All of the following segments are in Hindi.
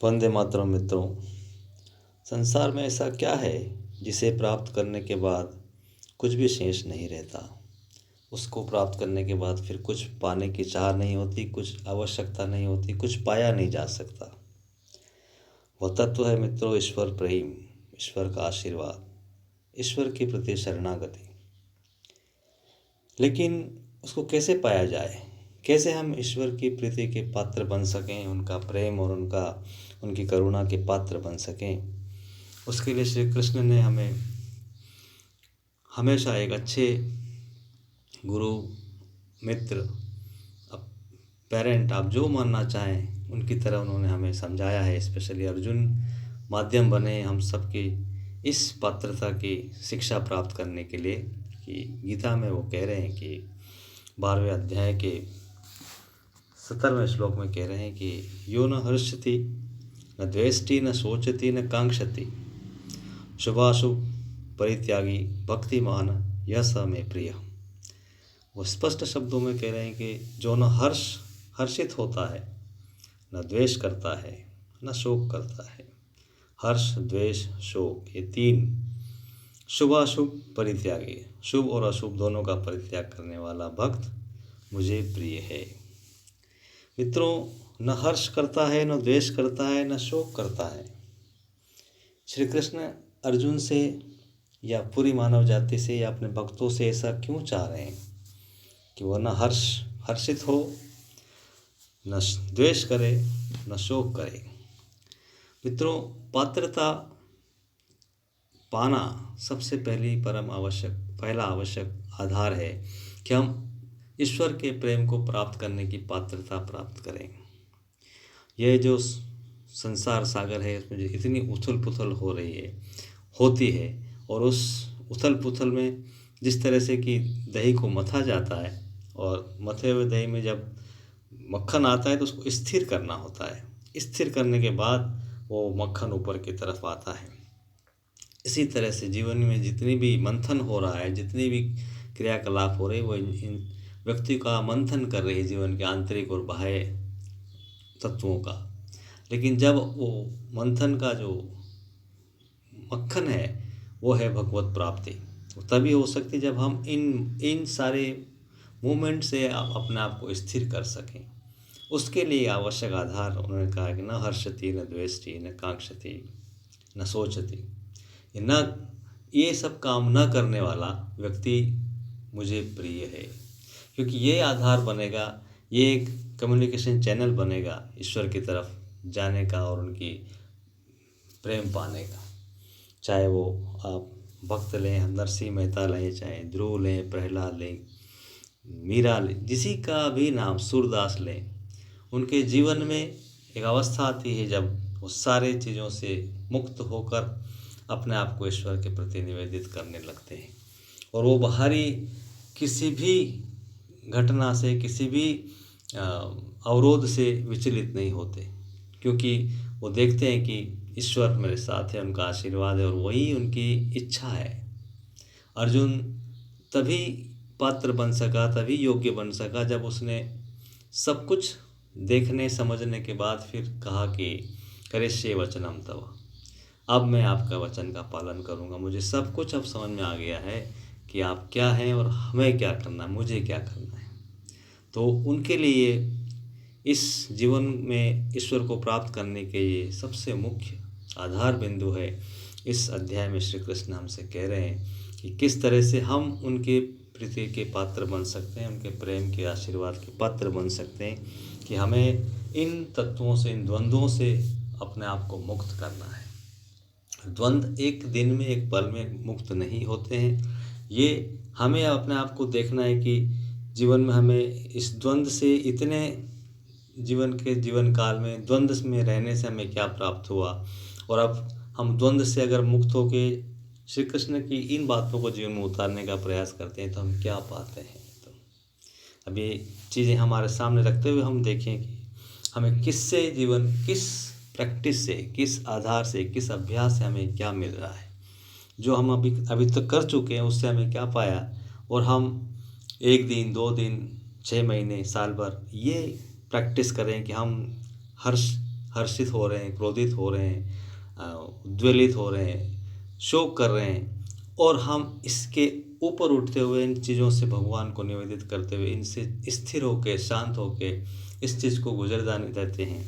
वंदे मातरम मित्रों। संसार में ऐसा क्या है जिसे प्राप्त करने के बाद कुछ भी शेष नहीं रहता। उसको प्राप्त करने के बाद फिर कुछ पाने की चाह नहीं होती, कुछ आवश्यकता नहीं होती, कुछ पाया नहीं जा सकता। वह तत्व है मित्रों ईश्वर प्रेम, ईश्वर का आशीर्वाद, ईश्वर के प्रति शरणागति। लेकिन उसको कैसे पाया जाए, कैसे हम ईश्वर की प्रीति के पात्र बन सकें, उनका प्रेम और उनकी करुणा के पात्र बन सकें। उसके लिए श्री कृष्ण ने हमें हमेशा एक अच्छे गुरु, मित्र, पेरेंट, आप जो मानना चाहें उनकी तरह उन्होंने हमें समझाया है। स्पेशली अर्जुन माध्यम बने हम सबकी इस पात्रता की शिक्षा प्राप्त करने के लिए कि गीता में वो कह रहे हैं कि 12वें अध्याय के 17वें श्लोक में कह रहे हैं कि यो न हर्षति न द्वेष्टि न शोचति न कांक्षति शुभाशुभ परित्यागी भक्तिमान यह स मे प्रिय। वो स्पष्ट शब्दों में कह रहे हैं कि जो न हर्षित होता है, न द्वेष करता है, न शोक करता है। हर्ष, द्वेष, शोक, ये तीन शुभाशुभ परित्यागी, शुभ और अशुभ दोनों का परित्याग करने वाला भक्त मुझे प्रिय है। मित्रों, न हर्ष करता है, न द्वेष करता है, न शोक करता है। श्री कृष्ण अर्जुन से या पूरी मानव जाति से या अपने भक्तों से ऐसा क्यों चाह रहे हैं कि वह न हर्षित हो, न द्वेष करे, न शोक करे। मित्रों, पात्रता पाना सबसे पहला आवश्यक आधार है कि हम ईश्वर के प्रेम को प्राप्त करने की पात्रता प्राप्त करें। यह जो संसार सागर है इसमें इतनी उथल पुथल होती है और उस उथल पुथल में जिस तरह से कि दही को मथा जाता है और मथे हुए दही में जब मक्खन आता है तो उसको स्थिर करना होता है। स्थिर करने के बाद वो मक्खन ऊपर की तरफ आता है। इसी तरह से जीवन में जितनी भी मंथन हो रहा है, जितनी भी क्रियाकलाप हो रही है, वो इन व्यक्ति का मंथन कर रही है जीवन के आंतरिक और बाह्य तत्वों का। लेकिन जब वो मंथन का जो मक्खन है वो है भगवत प्राप्ति, वो तभी हो सकती जब हम इन सारे मूवमेंट से अपने आप को स्थिर कर सकें। उसके लिए आवश्यक आधार उन्होंने कहा कि न हर्षति, न द्वेष्टि, न कांक्षति, न सोचति। ये सब काम न करने वाला व्यक्ति मुझे प्रिय है, क्योंकि ये आधार बनेगा, ये एक कम्युनिकेशन चैनल बनेगा ईश्वर की तरफ जाने का और उनकी प्रेम पाने का। चाहे वो आप भक्त लें, नरसिंह मेहता लें, चाहे ध्रुव लें, प्रहलाद लें, मीरा लें, किसी का भी नाम, सूरदास लें, उनके जीवन में एक अवस्था आती है जब वो सारे चीज़ों से मुक्त होकर अपने आप को ईश्वर के प्रति निवेदित करने लगते हैं और वो बाहरी किसी भी घटना से, किसी भी अवरोध से विचलित नहीं होते, क्योंकि वो देखते हैं कि ईश्वर मेरे साथ है, उनका आशीर्वाद है और वही उनकी इच्छा है। अर्जुन तभी पात्र बन सका, तभी योग्य बन सका जब उसने सब कुछ देखने समझने के बाद फिर कहा कि करिष्ये वचनम तव, अब मैं आपका वचन का पालन करूंगा। मुझे सब कुछ अब समझ में आ गया है कि आप क्या हैं और हमें क्या करना है, मुझे क्या करना है। तो उनके लिए इस जीवन में ईश्वर को प्राप्त करने के ये सबसे मुख्य आधार बिंदु है। इस अध्याय में श्री कृष्ण हमसे कह रहे हैं कि किस तरह से हम उनके प्रीति के पात्र बन सकते हैं, उनके प्रेम के आशीर्वाद के पात्र बन सकते हैं, कि हमें इन तत्वों से, इन द्वंद्वों से अपने आप को मुक्त करना है। द्वंद्व एक दिन में, एक पल में मुक्त नहीं होते हैं। ये हमें अपने आप को देखना है कि जीवन में हमें इस द्वंद्व से इतने जीवन काल में द्वंद्व में रहने से हमें क्या प्राप्त हुआ, और अब हम द्वंद्व से अगर मुक्त होके श्री कृष्ण की इन बातों को जीवन में उतारने का प्रयास करते हैं तो हम क्या पाते हैं। तो अब ये चीज़ें हमारे सामने रखते हुए हम देखें कि हमें किस प्रैक्टिस से, किस आधार से, किस अभ्यास से हमें क्या मिल रहा है। जो हम अभी तक कर चुके हैं उससे हमें क्या पाया, और हम 1 दिन, 2 दिन, 6 महीने, साल भर ये प्रैक्टिस करें कि हम हर्षित हो रहे हैं, क्रोधित हो रहे हैं, उद्वेलित हो रहे हैं, शोक कर रहे हैं, और हम इसके ऊपर उठते हुए इन चीज़ों से भगवान को निवेदित करते हुए इनसे स्थिर होके, शांत होके इस चीज़ को गुजर जाने देते हैं,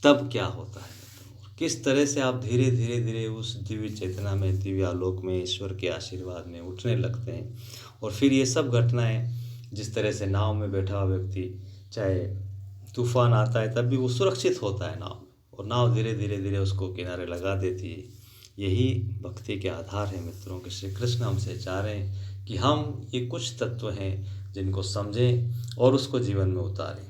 तब क्या होता है मित्रों? किस तरह से आप धीरे धीरे धीरे उस दिव्य चेतना में, दिव्य आलोक में, ईश्वर के आशीर्वाद में उठने लगते हैं। और फिर ये सब घटनाएं, जिस तरह से नाव में बैठा हुआ व्यक्ति, चाहे तूफान आता है तब भी वो सुरक्षित होता है नाव में, और नाव धीरे धीरे धीरे उसको किनारे लगा देती है। यही भक्ति के आधार है मित्रों, कि श्री कृष्ण हमसे चाह रहे हैं कि हम ये कुछ तत्व हैं जिनको समझें और उसको जीवन में उतारें।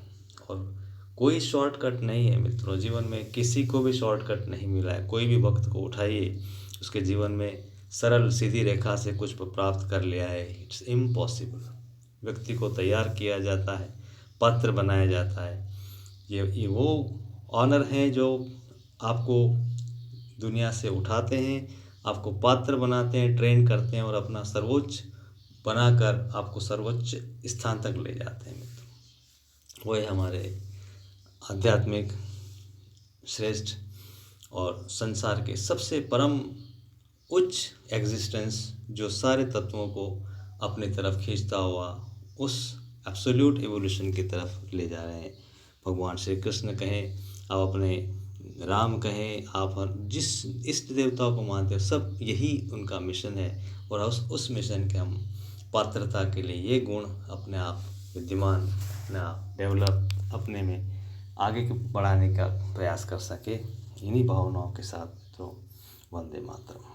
और कोई शॉर्टकट नहीं है मित्रों, जीवन में किसी को भी शॉर्टकट नहीं मिला है। कोई भी भक्त को उठाइए, उसके जीवन में सरल सीधी रेखा से कुछ प्राप्त कर लिया है, इट्स इम्पॉसिबल। व्यक्ति को तैयार किया जाता है, पात्र बनाया जाता है। ये वो ऑनर हैं जो आपको दुनिया से उठाते हैं, आपको पात्र बनाते हैं, ट्रेन करते हैं और अपना सर्वोच्च बनाकर आपको सर्वोच्च स्थान तक ले जाते हैं मित्रों। वह हमारे आध्यात्मिक श्रेष्ठ और संसार के सबसे परम उच्च एग्जिस्टेंस, जो सारे तत्वों को अपनी तरफ खींचता हुआ उस एब्सोल्यूट एवोल्यूशन की तरफ ले जा रहे हैं। भगवान श्री कृष्ण कहें, आप अपने राम कहें, आप जिस इष्ट देवताओं को मानते हो, सब यही उनका मिशन है। और उस मिशन के हम पात्रता के लिए ये गुण अपने आप विद्यमान, अपने आप डेवलप, अपने में आगे बढ़ाने का प्रयास कर सके। इन्हीं भावनाओं के साथ तो वंदे मातरम।